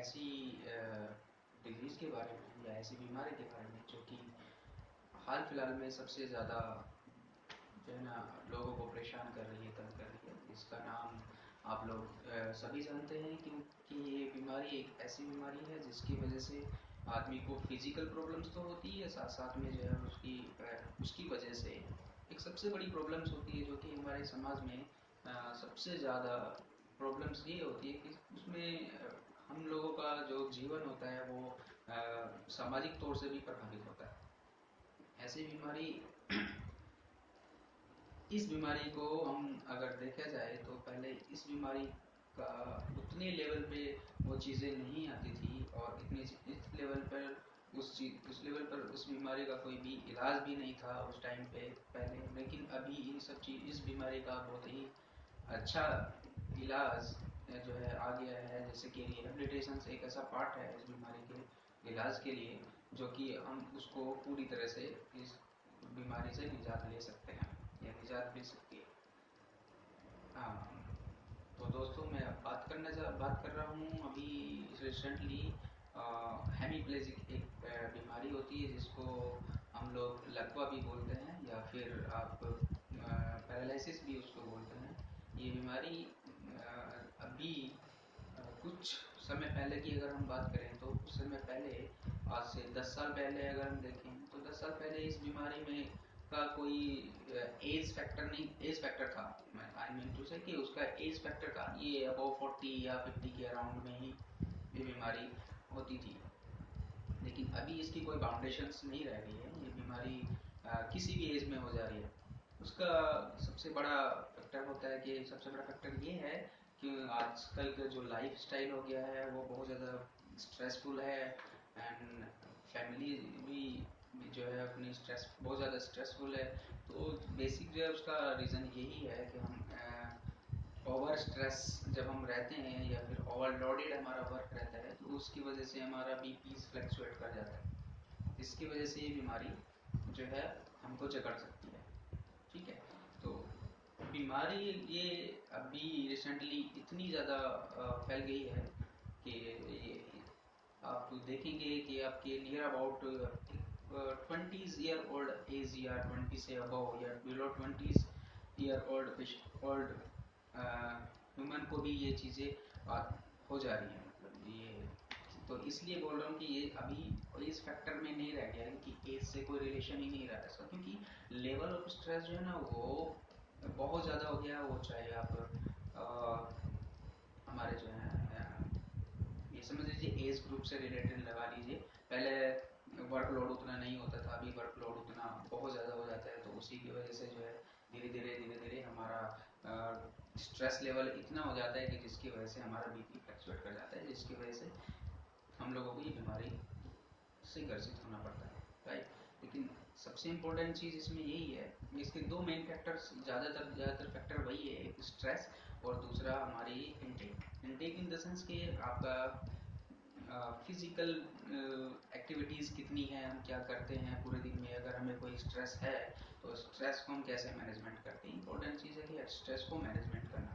ऐसी डिजीज़ के बारे में या ऐसी बीमारी के बारे में जो कि हाल फिलहाल में सबसे ज़्यादा जो है ना लोगों को परेशान कर रही है, तंग कर रही है। इसका नाम आप लोग सभी जानते हैं, क्योंकि ये बीमारी एक ऐसी बीमारी है जिसकी वजह से आदमी को फिजिकल प्रॉब्लम्स तो होती है, साथ साथ में जो है उसकी वजह से एक सबसे बड़ी प्रॉब्लम्स होती है, जो कि हमारे समाज में सबसे ज़्यादा प्रॉब्लम्स ये होती है कि उसमें हम लोगों का जो जीवन होता है वो सामाजिक तौर से भी प्रभावित होता है। ऐसी बीमारी इस बीमारी को हम अगर देखा जाए तो पहले इस बीमारी का उतने लेवल पे वो चीज़ें नहीं आती थी, और इतने इस लेवल पर उस लेवल पर उस बीमारी का कोई भी इलाज भी नहीं था उस टाइम पे पहले। लेकिन अभी इस बीमारी का बहुत ही अच्छा इलाज जो है आ गया है, जैसे कि रिहेबिलिटेशन एक ऐसा पार्ट है इस बीमारी के इलाज के लिए, जो कि हम उसको पूरी तरह से इस बीमारी से निजात ले सकते हैं या निजात मिल सकती है। हाँ, तो दोस्तों मैं अब बात कर रहा हूँ अभी रिसेंटली हेमीप्लेजिक एक बीमारी होती है जिसको हम लोग लकवा भी बोलते हैं, या फिर आप पैरालिसिस भी उसको बोलते हैं। ये बीमारी अभी कुछ समय पहले की अगर हम बात करें तो कुछ समय पहले, आज से 10 साल पहले अगर हम देखें तो 10 साल पहले इस बीमारी में का कोई एज फैक्टर था। आई मीन टू से कि उसका एज फैक्टर था, ये अबव 40 या 50 के अराउंड में ही ये बीमारी होती थी। लेकिन अभी इसकी कोई बाउंडेशंस नहीं रह गई है, ये बीमारी किसी भी एज में हो जा रही है। उसका सबसे बड़ा फैक्टर होता है कि सबसे बड़ा फैक्टर ये है कि आजकल का जो लाइफ स्टाइल हो गया है वो बहुत ज़्यादा स्ट्रेसफुल है, एंड फैमिली भी जो है अपनी स्ट्रेस बहुत ज़्यादा स्ट्रेसफुल है। तो बेसिक जो है उसका रीज़न यही है कि हम ओवर स्ट्रेस जब हम रहते हैं या फिर ओवरलोडेड हमारा वर्क रहता है तो उसकी वजह से हमारा बीपी फ्लक्चुएट कर जाता है। इसकी वजह से ये बीमारी जो है हमको जकड़ सकती है। ठीक है, तो बीमारी ये अभी रिसेंटली इतनी ज़्यादा फैल गई है कि ये आप देखेंगे कि आपके near about 20 year old age या 20 से अबव या बिलो 20 ईयर ओल्ड ह्यूमन को भी ये चीज़ें हो जा रही हैं। मतलब ये तो इसलिए बोल रहा हूँ कि ये अभी इस फैक्टर में नहीं रह गया है कि एज से कोई रिलेशन ही नहीं रहा ऐसा, क्योंकि लेवल ऑफ स्ट्रेस जो है ना वो बहुत ज़्यादा हो गया। वो चाहे आप हमारे जो है ये समझ लीजिए एज ग्रुप से रिलेटेड लगा लीजिए। पहले वर्कलोड उतना नहीं होता था, अभी वर्कलोड उतना बहुत ज़्यादा हो जाता है, तो उसी की वजह से जो है धीरे धीरे हमारा स्ट्रेस लेवल इतना हो जाता है कि जिसकी वजह से हमारा बीपी फ्लक्चुएट कर जाता है, जिसकी वजह से हम लोगों को ये बीमारी से ग्रसित होना पड़ता है, राइट। लेकिन सबसे इम्पोर्टेंट चीज़ इसमें यही है, इसके दो मेन फैक्टर्स ज़्यादातर फैक्टर वही है, एक स्ट्रेस और दूसरा हमारी इंटेक इन द सेंस कि आपका फिजिकल एक्टिविटीज़ कितनी है, हम क्या करते हैं पूरे दिन में। अगर हमें कोई स्ट्रेस है तो स्ट्रेस को हम कैसे मैनेजमेंट करते हैं, इंपॉर्टेंट चीज़ है कि स्ट्रेस को मैनेजमेंट करना।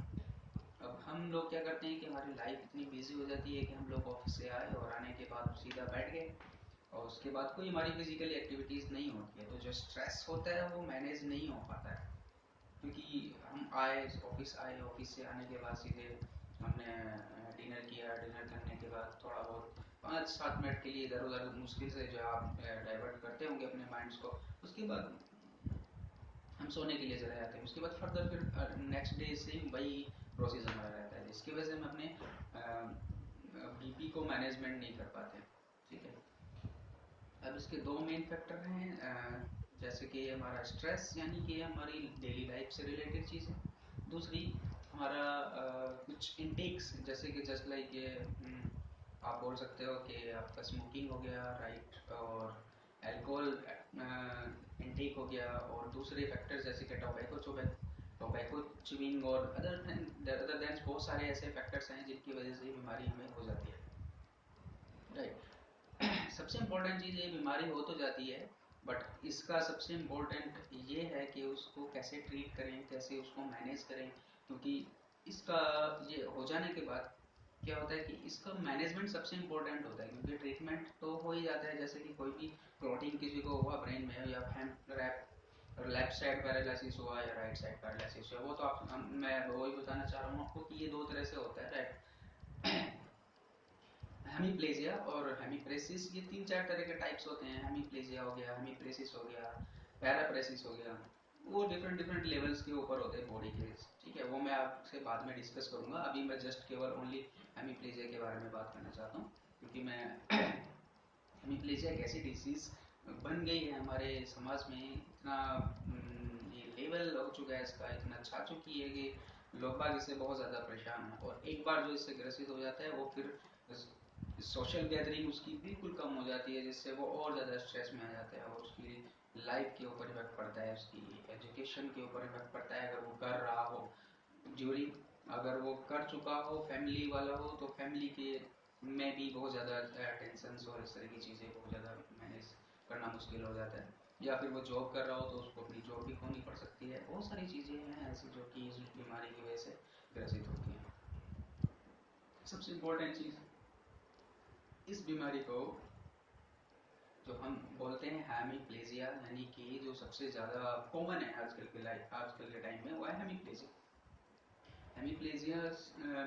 अब हम लोग क्या करते हैं कि हमारी लाइफ इतनी बिजी हो जाती है कि हम लोग ऑफिस से आए और आने के बाद सीधा बैठ गए, और उसके बाद कोई हमारी फिजिकल एक्टिविटीज़ नहीं होती है, तो जो स्ट्रेस होता है वो मैनेज नहीं हो पाता है। क्योंकि हम आए ऑफिस से आने के बाद सीधे हमने डिनर किया, डिनर करने के बाद थोड़ा बहुत 5-7 मिनट के लिए इधर उधर मुश्किल से जो आप डाइवर्ट करते होंगे अपने माइंड्स को, उसके बाद हम सोने के लिए चले जाते हैं। उसके बाद फर्दर फिर नेक्स्ट डे से वही प्रोसीजर हमारा रहता है, जिसकी वजह से हम अपने बीपी को मैनेजमेंट नहीं कर पाते। ठीक है, अब इसके दो मेन फैक्टर हैं, जैसे कि हमारा स्ट्रेस यानी कि हमारी डेली लाइफ से रिलेटेड चीज़ें, दूसरी हमारा कुछ इंटेक्स, जैसे कि जस्ट लाइक ये आप बोल सकते हो कि आपका स्मोकिंग हो गया, राइट, और अल्कोहल इंटेक हो गया, और दूसरे फैक्टर्स जैसे कि टोबैको च्यूइंग और अदर देन बहुत सारे ऐसे फैक्टर्स हैं जिनकी वजह से बीमारी हमें हो जाती है, राइट। सबसे इम्पोर्टेंट चीज़ ये बीमारी हो तो जाती है, बट इसका सबसे इम्पोर्टेंट ये है कि उसको कैसे ट्रीट करें, कैसे उसको मैनेज करें, क्योंकि इसका ये हो जाने के बाद क्या होता है कि इसका मैनेजमेंट सबसे इम्पोर्टेंट होता है, क्योंकि ट्रीटमेंट तो हो ही जाता है, जैसे कि कोई भी क्लॉटिंग किसी को हुआ ब्रेन में या लेफ्ट साइड पैरालिसिस हुआ या राइट साइड पैरालिसिस हुआ, वो तो मैं वही बताना चाह रहा हूँ आपको कि ये दो तरह से होता है, राइट। हेमीप्लेजिया और हेमीप्रेसिस, ये तीन चार तरह के टाइप्स होते हैं। हेमीप्लेजिया हो गया, हेमीप्रेसिस हो गया, पैराप्रेसिस हो गया, वो डिफरेंट डिफरेंट लेवल्स के ऊपर होते हैं बॉडी के, ठीक है। वो मैं आपसे बाद में डिस्कस करूंगा, अभी मैं जस्ट केवल ओनली हेमीप्लेजिया के बारे में बात करना चाहता हूँ, क्योंकि मैं हेमीप्लेजिया एक ऐसी डिजीज बन गई है हमारे समाज में, इतना ये लेवल हो चुका है इसका, इतना छा चुकी है कि लोग बाग इससे बहुत ज़्यादा परेशान हैं, और एक बार जो इससे ग्रसित हो जाता है वो फिर सोशल गैदरिंग उसकी बिल्कुल कम हो जाती है, जिससे वो और ज़्यादा स्ट्रेस में आ जाता है, और उसकी लाइफ के ऊपर इफेक्ट पड़ता है, उसकी एजुकेशन के ऊपर इफेक्ट पड़ता है अगर वो कर रहा हो ड्यूरिंग, अगर वो कर चुका हो फैमिली वाला हो तो फैमिली के में भी बहुत ज़्यादा टेंशन और इस तरह की चीज़ें बहुत ज़्यादा मैनेज करना मुश्किल हो जाता है, या फिर वो जॉब कर रहा हो तो उसको अपनी जॉब भी खोनी पड़ सकती है। बहुत सारी चीज़ें हैं ऐसी जो कि इस बीमारी की वजह से ग्रसित होती हैं। सबसे इम्पोर्टेंट चीज़ इस बीमारी को जो हम बोलते हैं हेमीप्लेजिया, यानी कि जो सबसे ज़्यादा कॉमन है आजकल के टाइम में, वो है हेमीप्लेजिया। हेमीप्लेजिया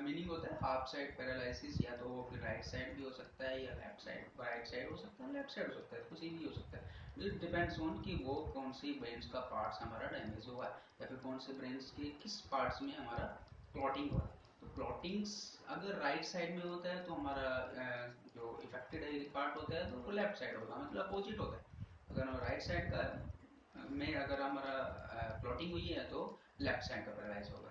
मीनिंग होता है हाफ साइड पैरालिसिस, या तो वो फिर राइट साइड भी हो सकता है, या लेफ्ट साइड राइट साइड हो सकता है, लेफ्ट साइड हो सकता है, कुछ भी हो सकता है। इट डिपेंड्स ऑन कि वो कौन सी ब्रेन का पार्ट्स हमारा डैमेज हुआ है, या फिर कौन से ब्रेन के किस पार्ट्स में हमारा क्लॉटिंग हुआ है। तो क्लॉटिंग्स अगर राइट साइड में होता है तो हमारा जो इफेक्टेड पार्ट होता है तो वो लेफ्ट साइड होगा, मतलब अपोजिट होता है। अगर हम राइट साइड का में अगर हमारा क्लॉटिंग हुई है तो लेफ्ट साइड का पैरालाइज होगा,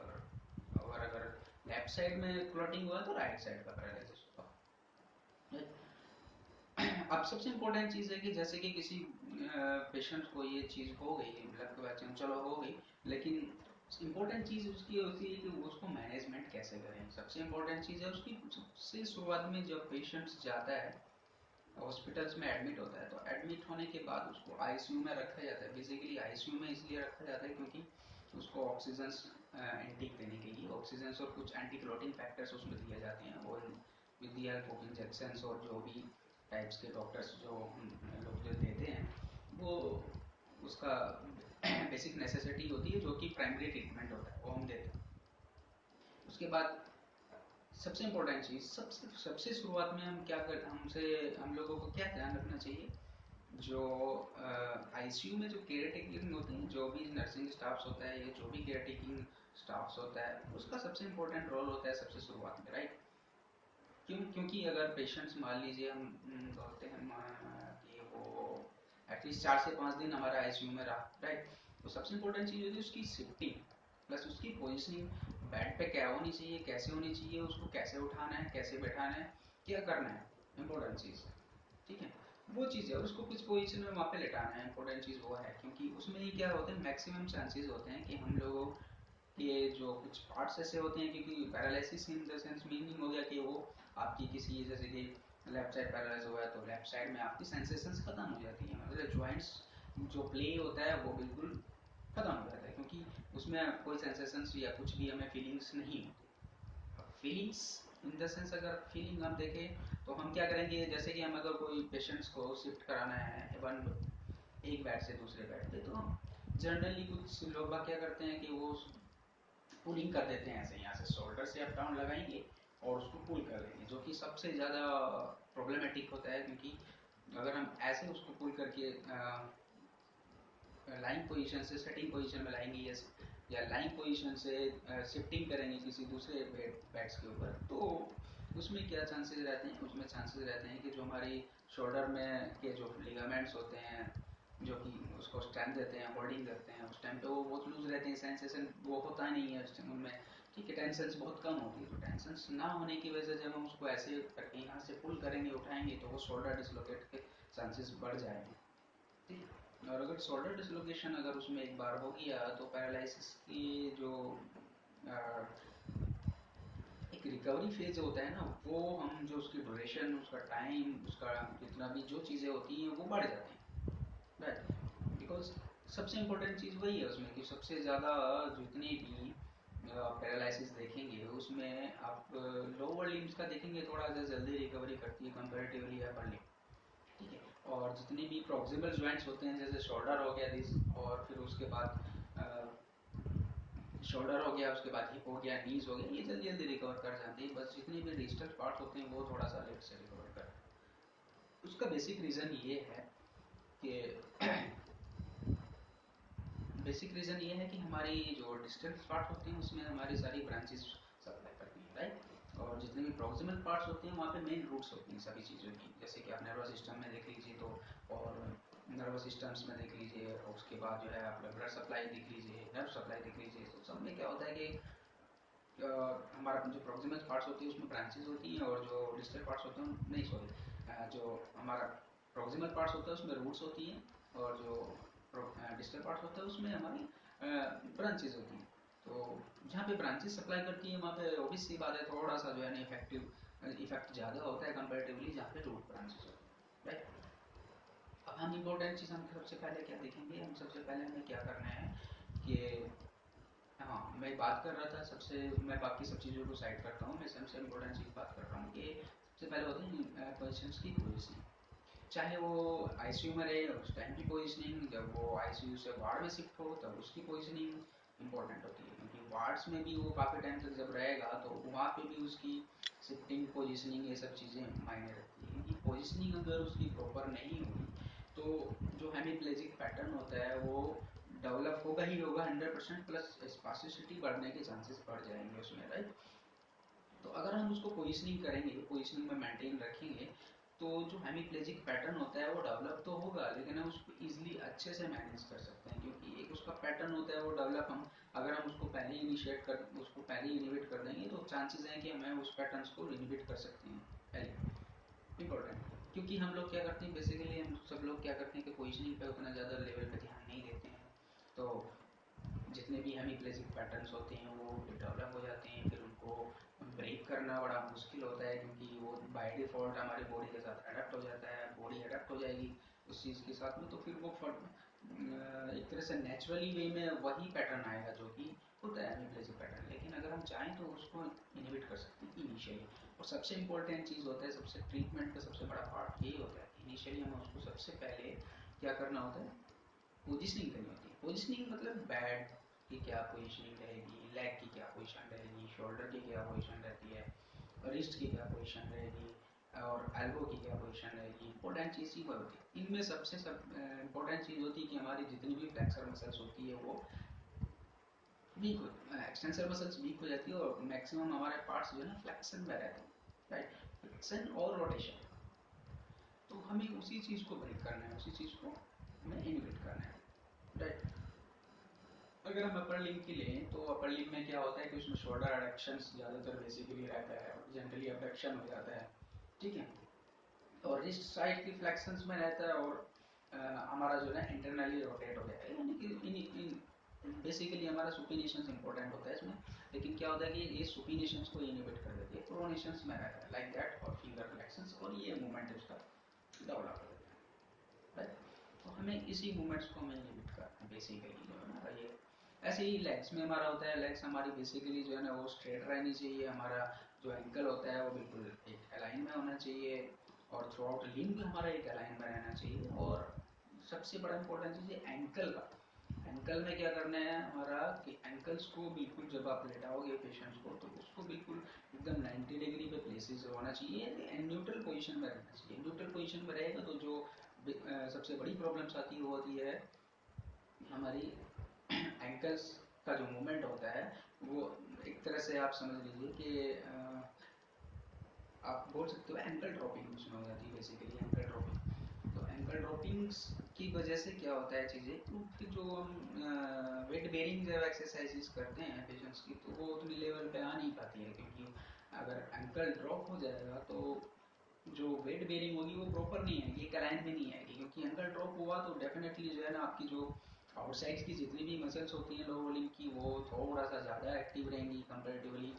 और अगर लेफ्ट साइड में क्लॉटिंग हुआ तो राइट साइड का पैरालिसिस होगा। अब सबसे इम्पोर्टेंट चीज़ है कि जैसे कि किसी पेशेंट को ये चीज़ हो गई, ब्लड क्वेश्चन चलो हो गई, लेकिन इम्पोर्टेंट चीज़ उसकी होती है कि वो उसको मैनेजमेंट कैसे करें। सबसे इम्पोर्टेंट चीज़ है उसकी, सबसे शुरुआत में जब पेशेंट जाता है हॉस्पिटल्स में एडमिट होता है, तो एडमिट होने के बाद उसको आईसीयू में रखा जाता है। बेसिकली आईसीयू में इसलिए रखा जाता है क्योंकि उसको ऑक्सीजन एंटीक देने के लिए ऑक्सीजन और कुछ एंटी क्लॉटिंग फैक्टर्स उसमें दिए जाते हैं, और with the help of injection और जो भी टाइप्स के डॉक्टर्स जो लोग जो देते हैं, वो उसका बेसिक नेसेसिटी होती है, जो कि प्राइमरी ट्रीटमेंट होता है, वो हम देते हैं। उसके बाद सबसे इम्पोर्टेंट चीज़, सबसे सबसे शुरुआत में हम क्या कर हमसे हम लोगों को क्या ध्यान रखना चाहिए, जो आईसीयू में जो केयर टेकिंग होते हैं, जो भी नर्सिंग स्टाफ्स होता है या जो भी केयर टेकिंग स्टाफ्स होता है, उसका सबसे इम्पोर्टेंट रोल होता है सबसे शुरुआत में, राइट। क्योंकि अगर पेशेंट्स मान लीजिए हम बोलते हैं कि वो एटलीस्ट 4 से 5 दिन हमारा आईसीयू में रहा, राइट, तो सबसे इम्पोर्टेंट चीज़ होती है उसकी शिफ्टिंग प्लस उसकी पोजिशनिंग, बेड पे क्या होनी चाहिए, कैसे होनी चाहिए, उसको कैसे उठाना है, कैसे बैठाना है, क्या करना है, इम्पोर्टेंट चीज़, ठीक है। वो चीज़ है, और उसको किस पोजीशन में वहाँ पे लेटाना है, इंपॉर्टेंट चीज़ वो है, क्योंकि उसमें ही क्या होता है, मैक्सिमम चांसेस होते हैं कि हम लोगों के जो कुछ पार्ट्स ऐसे होते हैं, क्योंकि paralysis in the sense meaning हो गया कि वो आपकी किसी जैसे कि लेफ्ट साइड पैरालाइज हुआ है तो लेफ्ट साइड में आपकी सेंसेशंस खत्म हो जाती हैं, मतलब जॉइंट्स जो प्ले होता है वो बिल्कुल खत्म हो जाता है, क्योंकि उसमें कोई सेंसेशंस या कुछ भी हमें फीलिंग्स नहीं होती। फीलिंग्स इन द सेंस, अगर फीलिंग हम देखें तो हम क्या करेंगे, जैसे कि हम अगर कोई पेशेंट्स को शिफ्ट कराना है वन एक बेड से दूसरे बेड पे, तो जनरली कुछ लोग बाग क्या करते हैं कि वो पुलिंग कर देते हैं, ऐसे यहाँ से शोल्डर से अप डाउन लगाएंगे और उसको पुल कर देंगे, जो कि सबसे ज़्यादा प्रॉब्लमेटिक होता है, क्योंकि अगर हम ऐसे उसको पुल करके लाइन पोजीशन से सेटिंग पोजीशन में लाएंगे, या लाइन पोजीशन से शिफ्टिंग करेंगे किसी दूसरे बैट्स के ऊपर, तो उसमें क्या चांसेस रहते हैं, उसमें चांसेस रहते हैं कि जो हमारी शोल्डर में के जो लिगामेंट्स होते हैं, जो कि उसको स्ट्रेंथ देते हैं, होल्डिंग करते हैं, उस टाइम पे वो बहुत लूज रहते हैं, सेंसेशन वो होता नहीं है उस टाइम उनमें, ठीक है, टेंशन बहुत कम होती है। तो टेंशन ना होने की वजह से जब हम उसको ऐसे करके यहाँ से पुल करेंगे, उठाएंगे, तो वो शोल्डर डिसलोकेट के चांसेस बढ़ जाएंगे, ठीक है। और अगर शोल्डर डिसलोकेशन अगर उसमें एक बार हो गया तो पैरालिसिस की जो अ, एक रिकवरी फेज होता है ना, वो हम जो उसकी ड्यूरेशन, उसका टाइम, उसका जितना भी जो चीज़ें होती हैं वो बढ़ जाती हैं, राइट। बिकॉज सबसे इम्पोर्टेंट चीज़ वही है उसमें कि सबसे ज़्यादा जितनी भी पैरालिसिस देखेंगे उसमें आप लोअर लिम्स का देखेंगे थोड़ा सा जल्दी रिकवरी करती है कंपैरेटिवली अपर लिम, ठीक है। और जितने भी प्रॉक्सिमल जॉइंट्स होते हैं जैसे शोल्डर हो गया दिस, और फिर उसके बाद शोल्डर हो गया, उसके बाद हिप हो गया, नीज हो गया, ये जल्दी जल्दी रिकवर कर जाते हैं। बस जितने भी डिजिटल पार्ट होते हैं वो थोड़ा सा लेट से रिकवर करते हैं। उसका बेसिक रीज़न ये है कि बेसिक रीज़न ये है कि हमारी जो डिजिटल पार्ट होते हैं उसमें हमारी सारी ब्रांचेस सप्लाई करती हैं, राइट। और जितने भी प्रॉक्सिमल पार्ट्स होते हैं वहाँ पे मेन रूट्स होती हैं सभी चीज़ों की, जैसे कि आप नर्वस सिस्टम में देख लीजिए तो, और नर्वस सिस्टम्स में देख लीजिए, और उसके बाद जो है आप ब्लड सप्लाई देख लीजिए, नर्व सप्लाई देख लीजिए, तो सब में क्या होता है कि हमारा जो प्रॉक्सिमल पार्ट्स होती है उसमें ब्रांचेस होती हैं, और जो डिस्टल पार्ट्स होते हैं नहीं सॉरी जो हमारा प्रॉक्सिमल पार्ट्स होता है उसमें रूट्स होती हैं, और जो डिस्टल पार्ट्स होता है उसमें हमारी ब्रांचेस होती हैं। तो जहाँ पे ब्रांचेस सप्लाई करती हैं वहाँ पे ऑब्वियस सी बात है थोड़ा सा जो है ना इफेक्टिव इफेक्ट ज़्यादा होता है कंपेरेटिवली जहाँ पे रूट ब्रांचेस होती हैं, राइट। अब हम इम्पोर्टेंट चीज़ हम सबसे पहले क्या देखेंगे, हम सबसे पहले हमें क्या करना है कि हाँ, मैं बात कर रहा था सबसे, मैं बाकी सब चीज़ों को साइड करता हूँ, मैं सबसे इम्पोर्टेंट चीज़ बात कर रहा हूँ कि सबसे पहले होते हैं पेशेंट्स की पोजीशनिंग, चाहे वो आईसीयू में रहे उस टाइम की पोजीशनिंग, जब वो आईसीयू से वार्ड में शिफ्ट हो तब उसकी पोजीशनिंग इंपॉर्टेंट होती है, क्योंकि वार्ड्स में भी वो काफ़ी टाइम तक जब रहेगा तो वहाँ पे भी उसकी शिफ्टिंग पोजीशनिंग ये सब चीज़ें मायने रखती है, क्योंकि पोजीशनिंग अगर उसकी प्रॉपर नहीं हुई तो जो हेमीप्लेजिक पैटर्न होता है वो डेवलप होगा ही होगा 100%, प्लस स्पास्टिसिटी बढ़ने के चांसेस बढ़ जाएंगे उसमें, राइट। तो अगर हम उसको पोजिशनिंग करेंगे, पोजिशनिंग में मेंटेन रखेंगे, तो जो हेमीप्लेजिक पैटर्न होता है वो डेवलप तो होगा, लेकिन हम उसको इजीली अच्छे से मैनेज कर सकते हैं, क्योंकि एक उसका पैटर्न होता है वो डेवलप हम अगर हम उसको पहले इनिशिएट कर उसको पहले इनिबिट कर देंगे तो चांसेस हैं कि हमें उस पैटर्न को इनिबिट कर सकते हैं पहले, इम्पोर्टेंट। क्योंकि हम लोग क्या करते हैं बेसिकली, हम सब लोग क्या करते हैं कि पोजिशनिंग पे उतना ज़्यादा लेवल पे ध्यान नहीं देते हैं, तो जितने भी हेमीप्लेजिक पैटर्न्स होते हैं वो डेवलप हो जाते हैं, फिर उनको ब्रेक करना बड़ा मुश्किल होता है, क्योंकि वो बाय डिफ़ॉल्ट हमारी बॉडी के साथ अडेप्ट हो जाता है, बॉडी अडेप्ट हो जाएगी उस चीज़ के साथ में, तो फिर वो एक तरह से नेचुरली वे में वही पैटर्न आएगा जो कि होता है हेमीप्लेजिक पैटर्न, लेकिन अगर हम चाहें तो उसको इनिबिट कर सकते हैं इनिशियली। और सबसे इम्पोर्टेंट चीज़ होता है, सबसे ट्रीटमेंट का सबसे बड़ा पार्ट यही होता है कि इनिशियली हमें उसको सबसे पहले क्या करना होता है, पोजिशनिंग करनी होती है। पोजिशनिंग मतलब बैड की क्या पोजिशनिंग रहेगी, लेग की क्या पोजिशन रहेगी, शोल्डर की क्या पोजिशन रहती है, रिस्ट की क्या पोजिशन रहेगी, और एल्बो की क्या पोजिशन रहेगी। इंपॉर्टेंट चीज़ ही होती है इनमें, सबसे सब इम्पोर्टेंट चीज़ होती है कि हमारी जितनी भी फ्लेक्सर मसल्स होती है वो वीक हो, एक्सटेंसर मसल्स वीक हो जाती है, और मैक्सिमम हमारे पार्ट्स जो है ना फ्लेक्शन में रहते हैं, राइट। फ्लेक्शन और रोटेशन, तो हमें उसी चीज़ को ब्रेक करना है, उसी चीज़ को हमें इनिबिट करना है, राइट। अगर हम अपर लिम्ब की लें तो अपर लिम्ब में क्या होता है कि उसमें शोल्डर एडक्शन ज़्यादातर बेसिकली रहता है, जनरली एबडक्शन हो जाता है, ठीक है। और रिस्ट साइड की फ्लेक्शंस में रहता है, और हमारा जो है इंटरनली रोटेट हो जाता है, यानी कि बेसिकली हमारा सुपिनेशंस इंपॉर्टेंट होता है इसमें, लेकिन क्या होता है कि ये सुपिनेशंस को इनिबिट कर देती है, प्रोनेशंस में रहता है लाइक दैट, और फिंगर फ्लेक्शंस, और ये मूवमेंट उसका डेवलप हो जाता है, राइट। तो हमें इसी मूवमेंट्स को हमें इनिबिट करना है बेसिकली, जो है हमारा ये। ऐसे ही लेग्स में हमारा होता है, लेग्स हमारी बेसिकली जो है ना वो स्ट्रेट रहनी चाहिए, हमारा जो एंकल होता है वो बिल्कुल एक अलाइन में होना चाहिए, और थ्रू आउट लिम्ब हमारा एक अलाइन में रहना चाहिए। और सबसे बड़ा इंपॉर्टेंट चीज़ है एंकल का। एंकल में क्या करना है हमारा कि एंकल्स को बिल्कुल जब आप लेटाओगे पेशेंट्स को तो उसको बिल्कुल एकदम 90 डिग्री पे प्लेसेस होना चाहिए, न्यूट्रल पोजीशन में रहना चाहिए। न्यूट्रल पोजीशन में रहेगा तो जो सबसे बड़ी प्रॉब्लम्स आती है वो होती है हमारी एंकल्स का जो मूवमेंट होता है, वो एक तरह से आप समझ लीजिए कि आप बोल सकते हो एंकल ड्रॉपिंग उसमें हो जाती है, बेसिकली एंकल ड्रॉपिंग। तो एंकल ड्रॉपिंग्स की वजह से क्या होता है चीज़ें, तो फिर जो हम वेट बेरिंग जब एक्सरसाइजेस करते हैं पेशेंट्स की तो वो उतनी लेवल पे आ नहीं पाती है, क्योंकि अगर एंकल ड्रॉप हो जाएगा तो जो वेट बेरिंग होगी वो प्रॉपर नहीं आएगी, एक अलाइन में नहीं आएगी, क्योंकि एंकल ड्रॉप हुआ तो डेफिनेटली जो है ना आपकी जो आउटसाइड की जितनी भी मसल्स होती हैं लोअर लिम्ब की वो थोड़ा सा ज़्यादा एक्टिव रहेंगी कंपेरेटिवली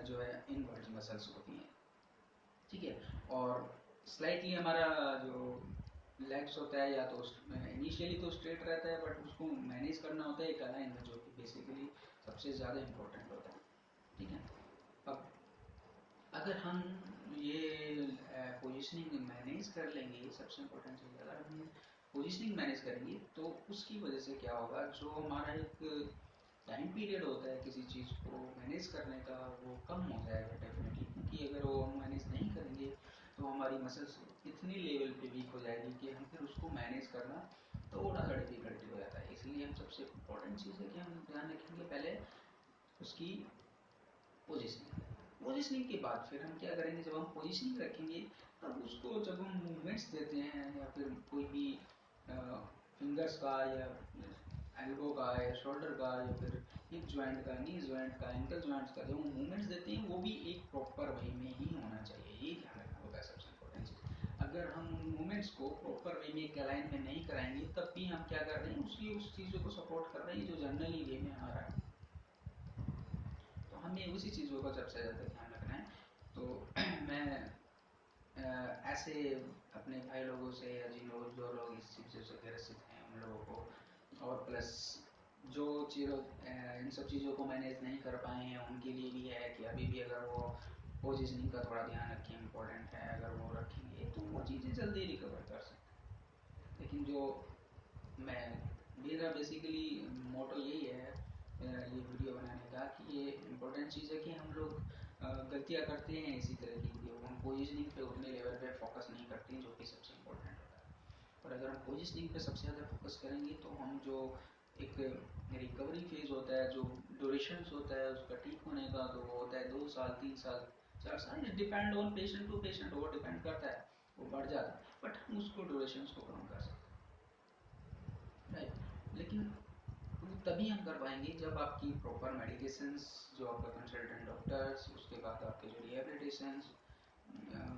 जो है इनवर्ट मसल्स होती हैं, ठीक है। और स्लाइटली हमारा जो लेग्स होता है या तो इनिशियली तो स्ट्रेट रहता है, बट उसको मैनेज करना होता है एक अलाइन में, जो कि बेसिकली सबसे ज़्यादा इंपॉर्टेंट होता है। ठीक है। अब अगर हम ये पोजीशनिंग मैनेज कर लेंगे, सबसे इम्पोर्टेंट चीज़, अगर हम पोजीशनिंग मैनेज करेंगे तो उसकी वजह से क्या होगा, जो हमारा एक टाइम पीरियड होता है किसी चीज़ को मैनेज करने का, वो कम हो जाएगा डेफिनेटली। क्योंकि अगर वो हम मैनेज नहीं करेंगे तो हमारी मसल्स इतनी लेवल पे वीक हो जाएगी कि हम फिर उसको मैनेज करना थोड़ा सा डिफिकल्टी हो जाता है। इसलिए हम सबसे इम्पोर्टेंट चीज़ है कि हम ध्यान रखेंगे पहले उसकी पोजिशनिंग। पोजिशनिंग के बाद फिर हम क्या करेंगे, जब हम पोजिशनिंग रखेंगे तब उसको जब हम मूवमेंट्स देते हैं या फिर कोई भी फिंगर्स का या एल्बो का या शोल्डर का या फिर हिप ज्वाइंट का, नी ज्वाइंट का, एंकल ज्वाइंट्स का, जो हम मूवमेंट्स देते हैं वो भी एक प्रॉपर वे में ही होना चाहिए। ये ध्यान रखना होगा सबसे इम्पोर्टेंट चीज़। अगर हम उन मूवमेंट्स को प्रॉपर वे में एक लाइन में नहीं कराएंगे तब भी हम क्या कर रहे हैं, उसकी उस चीज़ों को सपोर्ट कर रहे हैं जो जनरली वे में आ रहा है। तो हमें उसी चीज़ों का सबसे ज़्यादा ध्यान रखना है। तो मैं ऐसे अपने भाई लोगों से या जिन लोग जो लोग इस चीज़ों से ग्रसित हैं उन लोगों को, और प्लस जो चीज़ों इन सब चीज़ों को मैनेज नहीं कर पाए हैं उनके लिए भी है कि अभी भी अगर वो पोजिशनिंग का थोड़ा ध्यान रखें, इम्पोर्टेंट है। अगर वो रखेंगे तो वो चीज़ें जल्दी रिकवर कर सकते हैं। लेकिन जो मैं मेरा बेसिकली मोटो यही है ये वीडियो बनाने का, कि ये इम्पोर्टेंट चीज़ है कि हम लोग गलतियाँ करते हैं इसी तरह की, हम पोजिशनिंग पे उतने लेवल पे फोकस नहीं करते हैं जो कि सबसे इम्पोर्टेंट होता है। और अगर हम पोजिशनिंग पे सबसे ज़्यादा फोकस करेंगे तो हम जो एक रिकवरी फेज होता है, जो ड्यूरेशन होता है उसका ठीक होने का, तो वो होता है 2 साल, 3 साल, 4 साल, depend on patient to patient, वो डिपेंड करता है, वो बढ़ जाता है। बट हम उसको ड्यूरेशन को कम कर सकते हैं, राइट। लेकिन वो तभी हम कर पाएंगे जब आपकी प्रॉपर मेडिकेशंस, जो आपका कंसल्टेंट डॉक्टर्स, उसके बाद आपके जो रिहेबिलिटेशंस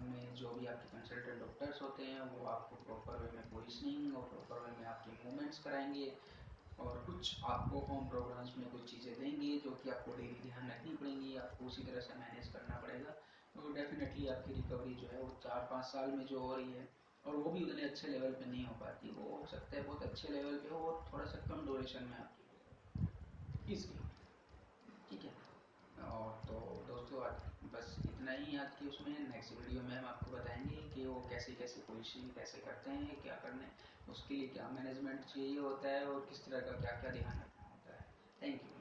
में जो भी आपके कंसल्टेंट डॉक्टर्स होते हैं वो आपको प्रॉपर वे में पोजिशनिंग और प्रॉपर वे में आपके मूवमेंट्स कराएंगे, और कुछ आपको होम प्रोग्राम्स में कुछ चीज़ें देंगे जो कि आपको डेली ध्यान रखनी पड़ेंगी, आपको उसी तरह से मैनेज करना पड़ेगा। तो डेफिनेटली आपकी रिकवरी जो है वो 4-5 साल में जो हो रही है, और वो भी उतने अच्छे लेवल पे नहीं हो पाती, वो हो सकता है बहुत अच्छे लेवल पे हो और थोड़ा सा कम ड्यूरेशन में आपकी हो, इसलिए। ठीक है। और तो दोस्तों आज बस इतना ही आज की उसमें। नेक्स्ट वीडियो में हम आपको बताएंगे कि वो कैसे कैसे पोजिशन कैसे करते हैं, क्या करने उसके लिए क्या मैनेजमेंट चाहिए होता है और किस तरह का क्या क्या ध्यान रखना होता है। Thank you.